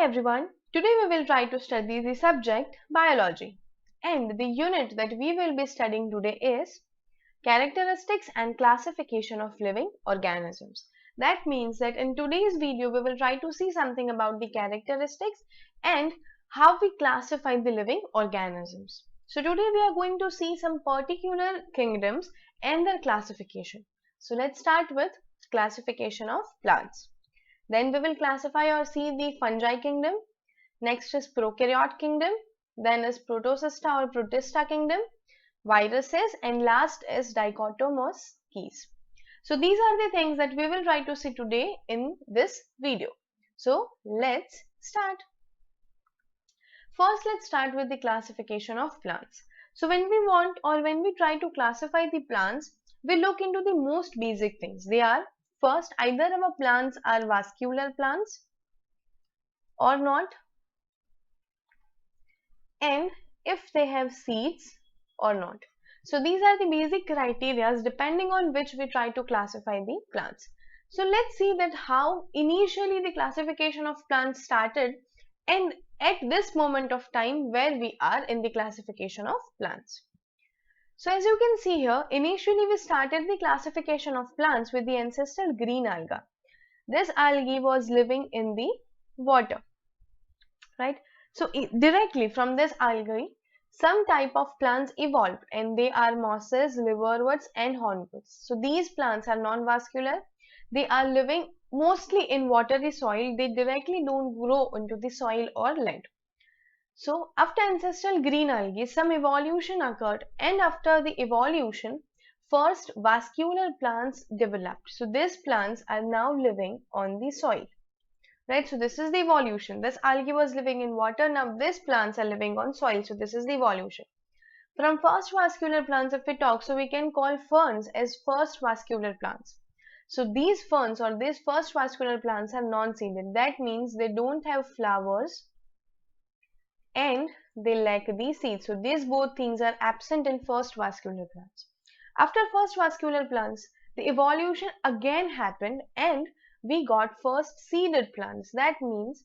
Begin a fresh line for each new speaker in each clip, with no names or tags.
everyone, today we will try to study the subject biology, and the unit that we will be studying today is characteristics and classification of living organisms. That means that in today's video we will try to see something about the characteristics and how we classify the living organisms. So today we are going to see some particular kingdoms and their classification. So let's start with classification of plants. Then we will classify or see the fungi kingdom. Next is prokaryote kingdom. Then is protocysta or protista kingdom, viruses, and last is dichotomous keys. So these are the things that we will try to see today in this video. So let's start. First, let's start with the classification of plants. So when we want or when we try to classify the plants, we look into the most basic things. They are first, either our plants are vascular plants or not, and if they have seeds or not. So these are the basic criteria depending on which we try to classify the plants. So let's see that how initially the classification of plants started and at this moment of time where we are in the classification of plants. So as you can see here, initially we started the classification of plants with the ancestral green alga. This algae was living in the water, right? So directly from this algae, some type of plants evolved and they are mosses, liverworts and hornwoods. So these plants are non-vascular. They are living mostly in watery soil. They directly don't grow into the soil or land. So after ancestral green algae, some evolution occurred, and after the evolution, first vascular plants developed. So these plants are now living on the soil. Right, so this is the evolution. This algae was living in water. Now these plants are living on soil. So this is the evolution. From first vascular plants, if we talk, so we can call ferns as first vascular plants. So these ferns or these first vascular plants are non-seeded. That means they don't have flowers and they lack the seeds. So these both things are absent in first vascular plants. After first vascular plants, the evolution again happened and we got first seeded plants. That means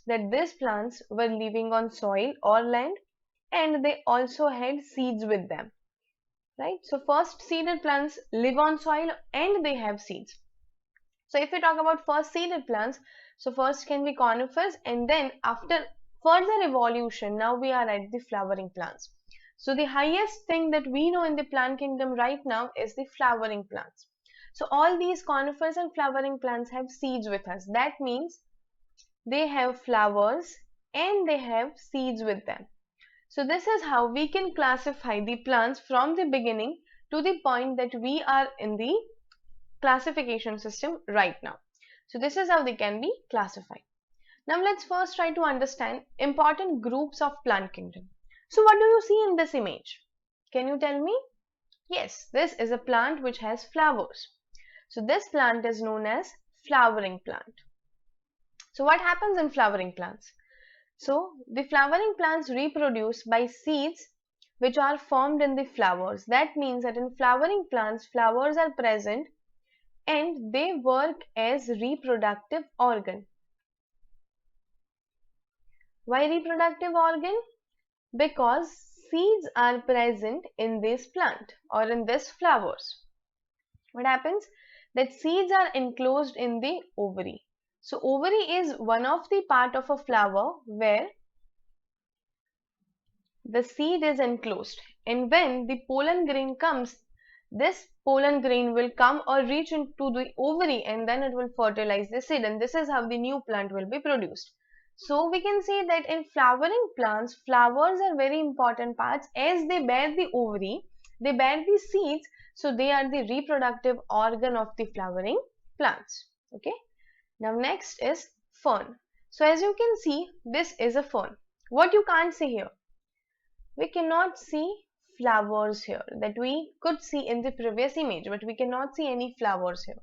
that these plants were living on soil or land and they also had seeds with them. Right? So first seeded plants live on soil and they have seeds. So if we talk about first seeded plants, so first can be conifers and then after further evolution, now we are at the flowering plants. So the highest thing that we know in the plant kingdom right now is the flowering plants. So all these conifers and flowering plants have seeds with us. That means they have flowers and they have seeds with them. So this is how we can classify the plants from the beginning to the point that we are in the classification system right now. So this is how they can be classified. Now let's first try to understand important groups of plant kingdom. So what do you see in this image? Can you tell me? Yes, this is a plant which has flowers. So this plant is known as flowering plant. So what happens in flowering plants? So the flowering plants reproduce by seeds which are formed in the flowers. That means that in flowering plants, flowers are present and they work as reproductive organ. Why reproductive organ? Because seeds are present in this plant or in this flowers. What happens? That seeds are enclosed in the ovary. So ovary is one of the part of a flower where the seed is enclosed, and when the pollen grain comes, this pollen grain will come or reach into the ovary and then it will fertilize the seed, and this is how the new plant will be produced. So we can say that in flowering plants, flowers are very important parts as they bear the ovary, they bear the seeds, so they are the reproductive organ of the flowering plants. Okay. Now next is fern. So as you can see, this is a fern. What you can't see here? We cannot see flowers here that we could see in the previous image, but we cannot see any flowers here.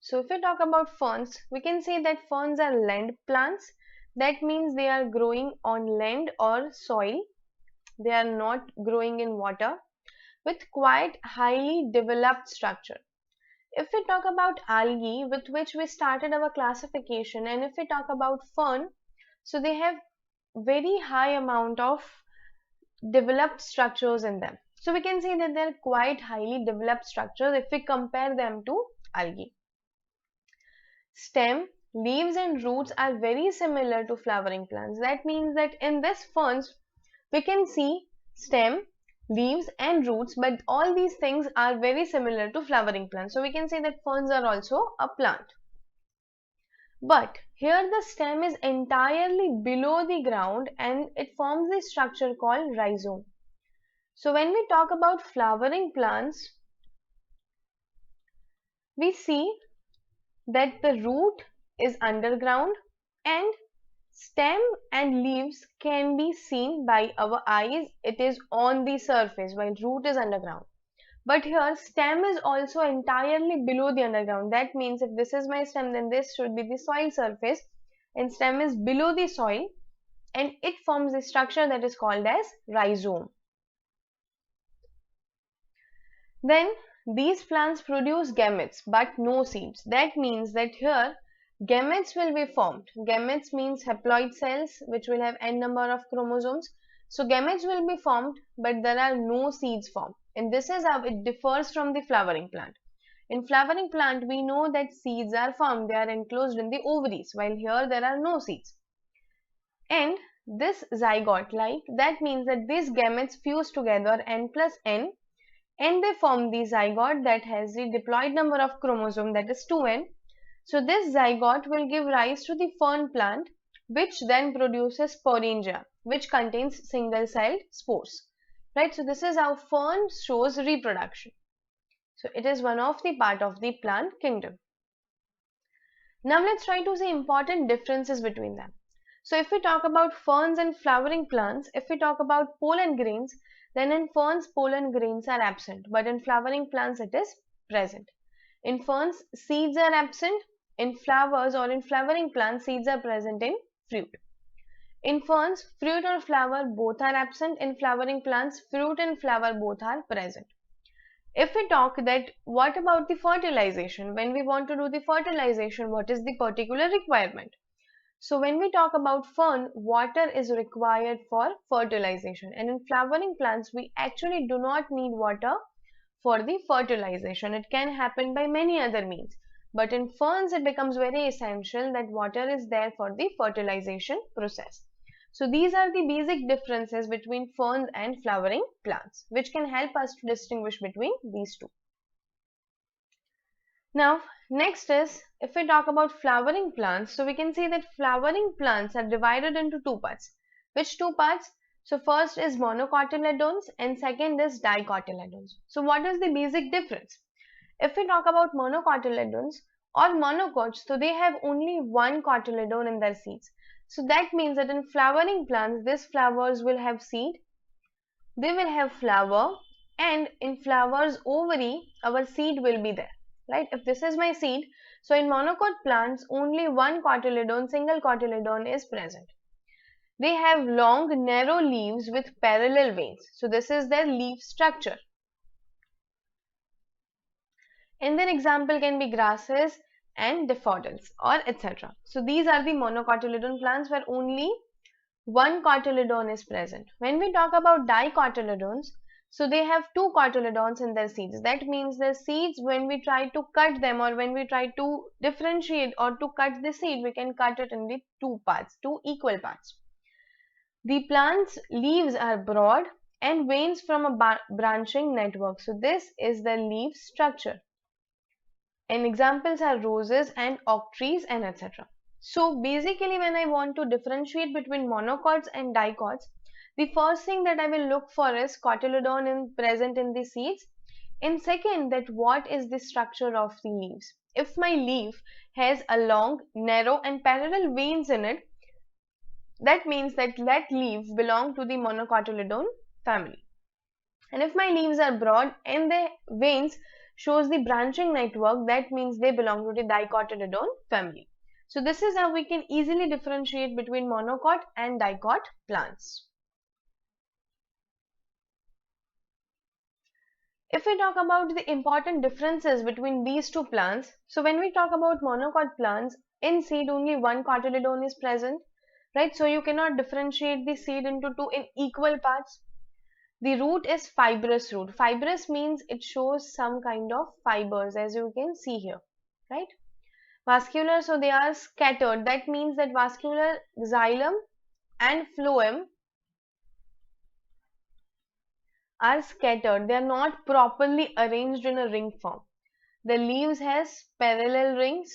So if we talk about ferns, we can say that ferns are land plants. That means they are growing on land or soil. They are not growing in water with quite highly developed structure. If we talk about algae with which we started our classification, and if we talk about fern, So they have very high amount of developed structures in them. So we can say that they're quite highly developed structures if we compare them to algae. Stem, leaves and roots are very similar to flowering plants. That means that in this ferns we can see stem, leaves and roots, but all these things are very similar to flowering plants. So we can say that ferns are also a plant. But here the stem is entirely below the ground and it forms a structure called rhizome. So when we talk about flowering plants, we see that the root is underground and stem and leaves can be seen by our eyes. It is on the surface while root is underground. But here stem is also entirely below the underground. That means if this is my stem, then this should be the soil surface, and stem is below the soil and it forms a structure that is called as rhizome. Then these plants produce gametes but no seeds. That means that here gametes will be formed. Gametes means haploid cells which will have n number of chromosomes. So gametes will be formed but there are no seeds formed. And this is how it differs from the flowering plant. In flowering plant we know that seeds are formed. They are enclosed in the ovaries, while here there are no seeds. And this zygote, like that means that these gametes fuse together n plus n and they form the zygote that has the diploid number of chromosome, that is 2n. So this zygote will give rise to the fern plant, which then produces sporangia, which contains single-celled spores. Right, so this is how fern shows reproduction. So it is one of the part of the plant kingdom. Now let's try to see important differences between them. So if we talk about ferns and flowering plants, if we talk about pollen grains, then in ferns pollen grains are absent, but in flowering plants it is present. In ferns seeds are absent, in flowers or in flowering plants seeds are present in fruit. In ferns fruit or flower both are absent, in flowering plants fruit and flower both are present. If we talk that what about the fertilization, when we want to do the fertilization, what is the particular requirement? So when we talk about fern, water is required for fertilization, and in flowering plants we actually do not need water for the fertilization. It can happen by many other means, but in ferns it becomes very essential that water is there for the fertilization process. So these are the basic differences between ferns and flowering plants, which can help us to distinguish between these two. Now, next is if we talk about flowering plants, so we can see that flowering plants are divided into two parts. Which two parts? So first is monocotyledons and second is dicotyledons. So what is the basic difference? If we talk about monocotyledons or monocots, so they have only one cotyledon in their seeds. So that means that in flowering plants, these flowers will have seed, they will have flower, and in flowers ovary, our seed will be there. Right? If this is my seed, so in monocot plants, only one cotyledon, single cotyledon is present. They have long, narrow leaves with parallel veins. So this is their leaf structure. And their example can be grasses and daffodils or etc. So these are the monocotyledon plants where only one cotyledon is present. When we talk about dicotyledons, so they have two cotyledons in their seeds. That means the seeds, when we try to cut them or when we try to differentiate or to cut the seed, we can cut it in the two parts, two equal parts. The plant's leaves are broad and veins from a branching network. So this is the leaf structure. And examples are roses and oak trees and etc. So basically when I want to differentiate between monocots and dicots, the first thing that I will look for is cotyledon present in the seeds, and second that what is the structure of the leaves. If my leaf has a long, narrow and parallel veins in it, that means that leaf belong to the monocotyledon family. And if my leaves are broad and the veins shows the branching network, that means they belong to the dicotyledon family. So this is how we can easily differentiate between monocot and dicot plants. If we talk about the important differences between these two plants, so when we talk about monocot plants, in seed only one cotyledon is present. right? So you cannot differentiate the seed into two in equal parts. The root is fibrous root. Fibrous means it shows some kind of fibers, as you can see here, right? Vascular, so they are scattered. That means that vascular xylem and phloem are scattered. They are not properly arranged in a ring form. The leaves has parallel rings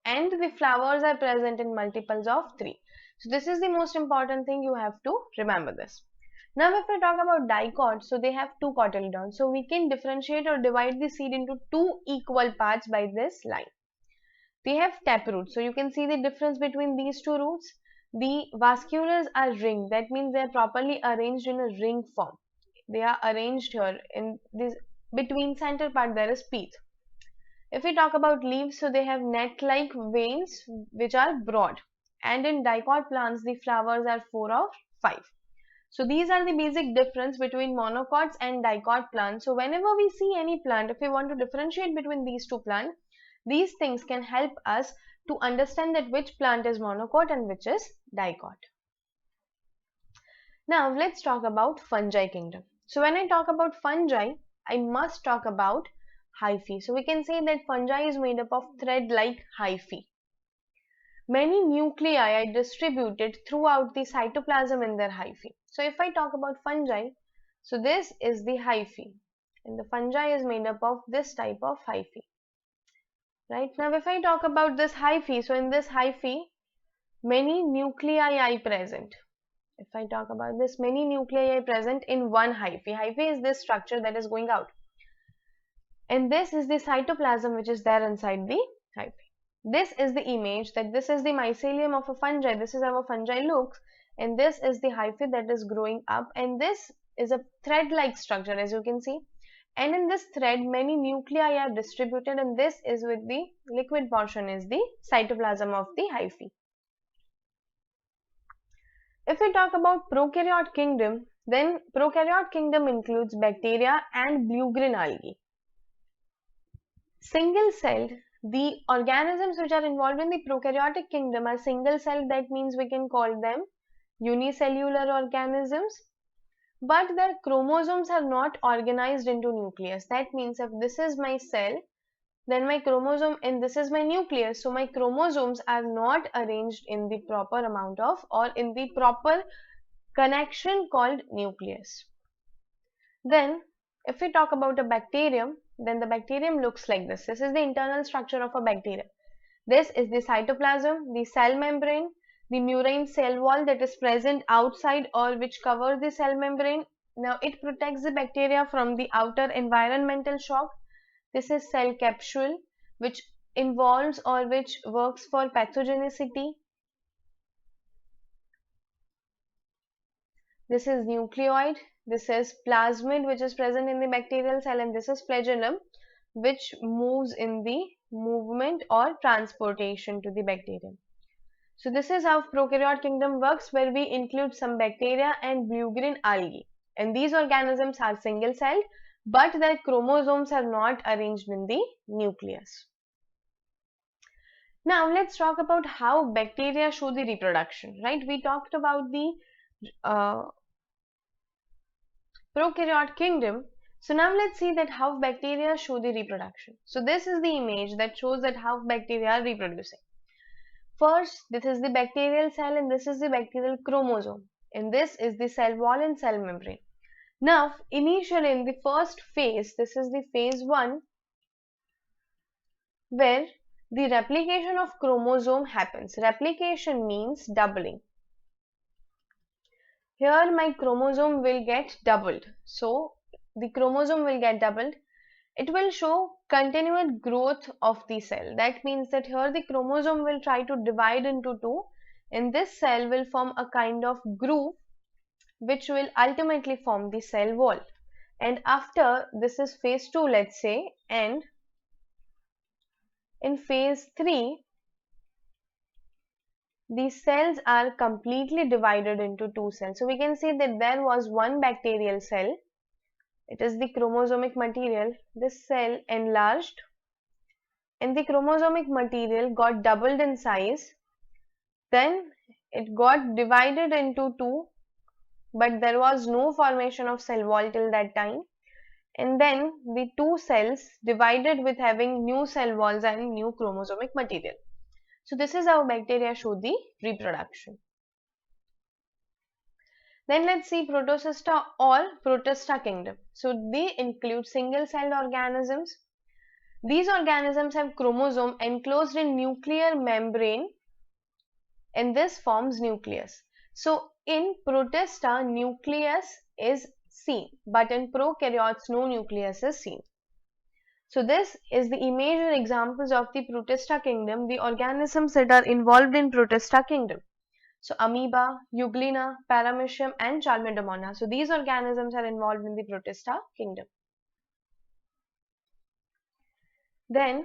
and the flowers are present in multiples of 3. So this is the most important thing, you have to remember this. Now if we talk about dicot, so they have two cotyledons. So we can differentiate or divide the seed into two equal parts by this line. They have taproot. So you can see the difference between these two roots. The vasculars are ringed. That means they are properly arranged in a ring form. They are arranged here in this between center part there is pith. If we talk about leaves, so they have net-like veins which are broad. And in dicot plants, the flowers are 4 or 5. So these are the basic difference between monocots and dicot plants. So whenever we see any plant, if we want to differentiate between these two plants, these things can help us to understand that which plant is monocot and which is dicot. Now let's talk about fungi kingdom. So when I talk about fungi, I must talk about hyphae. So we can say that fungi is made up of thread-like hyphae. Many nuclei are distributed throughout the cytoplasm in their hyphae. So if I talk about fungi, so this is the hyphae and the fungi is made up of this type of hyphae. Right, now if I talk about this hyphae, so in this hyphae, many nuclei are present. If I talk about this, many nuclei are present in one hyphae. Hyphae is this structure that is going out. And this is the cytoplasm which is there inside the hyphae. This is the image that this is the mycelium of a fungi. This is how a fungi looks. And this is the hyphae that is growing up. And this is a thread-like structure, as you can see. And in this thread, many nuclei are distributed. And this is with the liquid portion is the cytoplasm of the hyphae. If we talk about prokaryote kingdom, then prokaryote kingdom includes bacteria and blue-green algae. Single-celled, the organisms which are involved in the prokaryotic kingdom are single-celled. That means we can call them unicellular organisms. But their chromosomes are not organized into nucleus. That means if this is my cell, then my chromosome and this is my nucleus. So my chromosomes are not arranged in the proper amount of or in the proper connection called nucleus. Then if we talk about a bacterium, then the bacterium looks like this. This is the internal structure of a bacterium. This is the cytoplasm, the cell membrane, the murine cell wall that is present outside or which covers the cell membrane. Now it protects the bacteria from the outer environmental shock. This is cell capsule, which involves or which works for pathogenicity. This is nucleoid. This is plasmid, which is present in the bacterial cell, and this is flagellum, which moves in the movement or transportation to the bacterium. So this is how prokaryote kingdom works, where we include some bacteria and blue-green algae. And these organisms are single-celled, but their chromosomes are not arranged in the nucleus. Now let's talk about how bacteria show the reproduction, right? We talked about the prokaryote kingdom. So now let's see that how bacteria show the reproduction. So this is the image that shows that how bacteria are reproducing. First, this is the bacterial cell and this is the bacterial chromosome. And this is the cell wall and cell membrane. Now, initially in the first phase, this is the phase 1, where the replication of chromosome happens. Replication means doubling. Here my chromosome will get doubled. So the chromosome will get doubled. It will show continued growth of the cell. That means that here the chromosome will try to divide into two and this cell will form a kind of groove which will ultimately form the cell wall. And after this is phase 2, let's say, and in phase 3, these cells are completely divided into two cells. So we can see that there was one bacterial cell. It is the chromosomic material. This cell enlarged and the chromosomic material got doubled in size. Then it got divided into two, but there was no formation of cell wall till that time. And then the two cells divided with having new cell walls and new chromosomic material. So this is how bacteria show the reproduction. Then let's see Protocista or Protista kingdom. So they include single-celled organisms. These organisms have chromosome enclosed in nuclear membrane, and this forms nucleus. So in Protista, nucleus is seen, but in prokaryotes, no nucleus is seen. So this is the image and examples of the Protista kingdom, the organisms that are involved in Protista kingdom. So amoeba, euglena, paramecium and Chlamydomonas. So these organisms are involved in the Protista kingdom. Then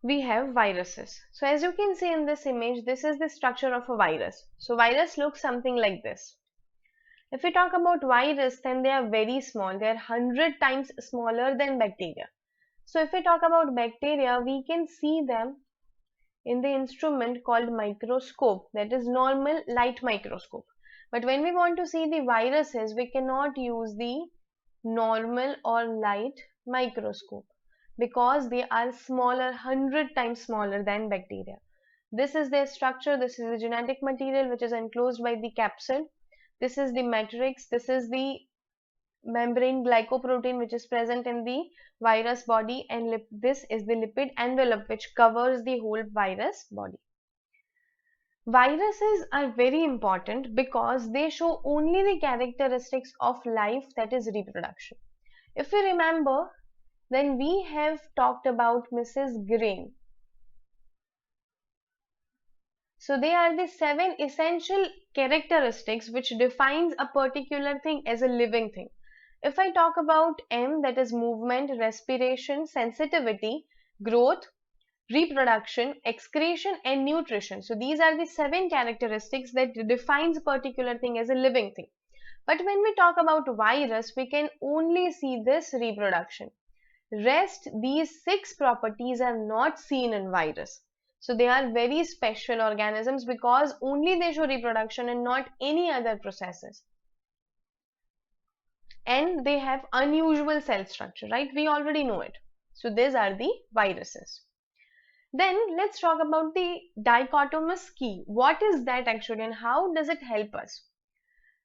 we have viruses. So as you can see in this image, this is the structure of a virus. So virus looks something like this. If we talk about virus, then they are very small. They are 100 times smaller than bacteria. So if we talk about bacteria, we can see them in the instrument called microscope, that is normal light microscope. But when we want to see the viruses, we cannot use the normal or light microscope because they are smaller, 100 times smaller than bacteria. This is their structure. This is the genetic material which is enclosed by the capsid. This is the matrix. This is the membrane glycoprotein which is present in the virus body, and this is the lipid envelope which covers the whole virus body. Viruses are very important because they show only the characteristics of life, that is reproduction. If you remember, then we have talked about Mrs. Grain. So they are the 7 essential characteristics which defines a particular thing as a living thing. If I talk about M, that is movement, respiration, sensitivity, growth, reproduction, excretion and nutrition. So these are the 7 characteristics that defines a particular thing as a living thing. But when we talk about virus, we can only see this reproduction. Rest, these 6 properties are not seen in virus. So they are very special organisms because only they show reproduction and not any other processes. And they have unusual cell structure, right? We already know it. So these are the viruses. Then let's talk about the dichotomous key. What is that actually and how does it help us?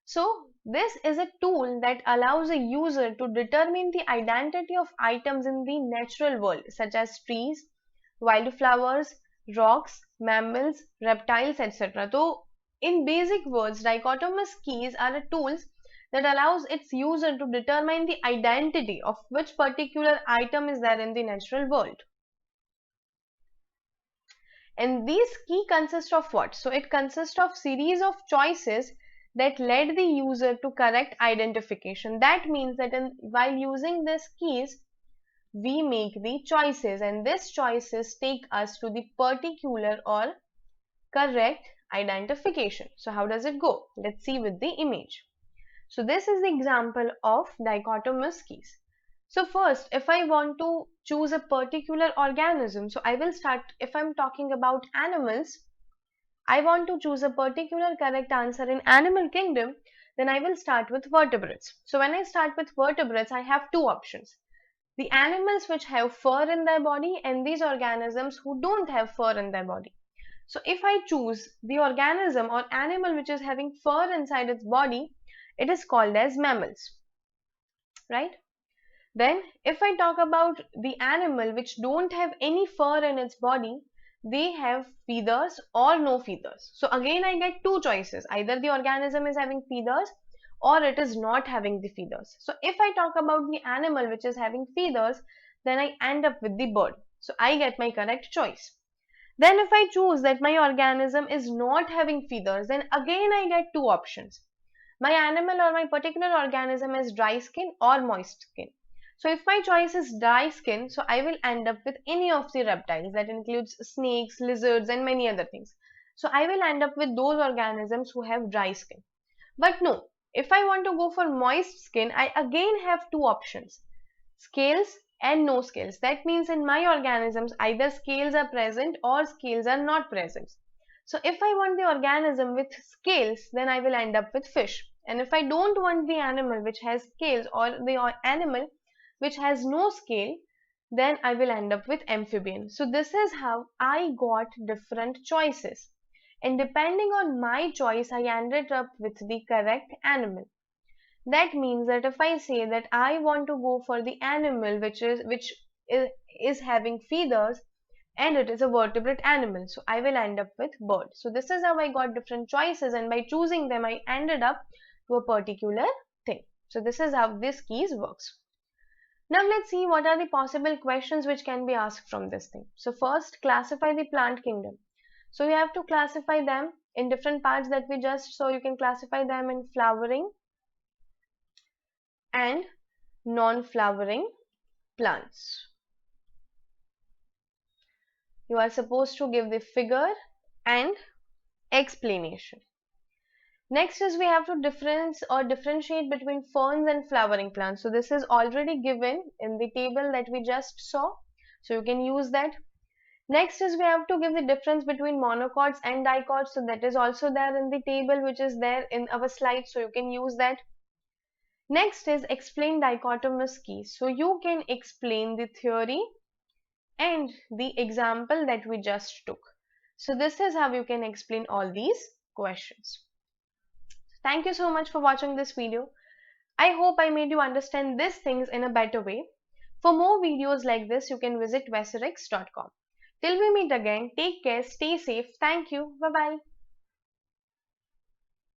So this is a tool that allows a user to determine the identity of items in the natural world, such as trees, wildflowers, rocks, mammals, reptiles, etc. So in basic words, dichotomous keys are tools that allows its user to determine the identity of which particular item is there in the natural world. And these key consist of what? So it consists of series of choices that led the user to correct identification. That means that while using these keys, we make the choices, and these choices take us to the particular or correct identification. So how does it go? Let's see with the image. So this is the example of dichotomous keys. So first, if I want to choose a particular organism, so I will start, if I'm talking about animals, I want to choose a particular correct answer in animal kingdom, then I will start with vertebrates. So when I start with vertebrates, I have two options. The animals which have fur in their body and these organisms who don't have fur in their body. So if I choose the organism or animal which is having fur inside its body, it is called as mammals, right? Then if I talk about the animal which don't have any fur in its body, they have feathers or no feathers. So again I get two choices. Either the organism is having feathers or it is not having the feathers. So if I talk about the animal which is having feathers, then I end up with the bird. So I get my correct choice. Then if I choose that my organism is not having feathers, then again I get two options. My animal or my particular organism has dry skin or moist skin. So if my choice is dry skin, so I will end up with any of the reptiles. That includes snakes, lizards and many other things. So I will end up with those organisms who have dry skin. But no, if I want to go for moist skin, I again have two options. Scales and no scales. That means in my organisms either scales are present or scales are not present. So if I want the organism with scales, then I will end up with fish. And if I don't want the animal which has scales or the animal which has no scale, then I will end up with amphibian. So this is how I got different choices. And depending on my choice, I ended up with the correct animal. That means that if I say that I want to go for the animal which is having feathers and it is a vertebrate animal, so I will end up with bird. So this is how I got different choices, and by choosing them I ended up to a particular thing. So this is how this keys works. Now let's see what are the possible questions which can be asked from this thing. So first, classify the plant kingdom. So you have to classify them in different parts that we just saw. You can classify them in flowering and non-flowering plants. You are supposed to give the figure and explanation. Next is we have to differentiate between ferns and flowering plants. So this is already given in the table that we just saw. So you can use that. Next is we have to give the difference between monocots and dicots. So that is also there in the table which is there in our slide. So you can use that. Next is explain dichotomous keys. So you can explain the theory and the example that we just took. So this is how you can explain all these questions. Thank you so much for watching this video. I hope I made you understand these things in a better way. For more videos like this, you can visit vesirix.com. Till we meet again, take care, stay safe. Thank you. Bye bye.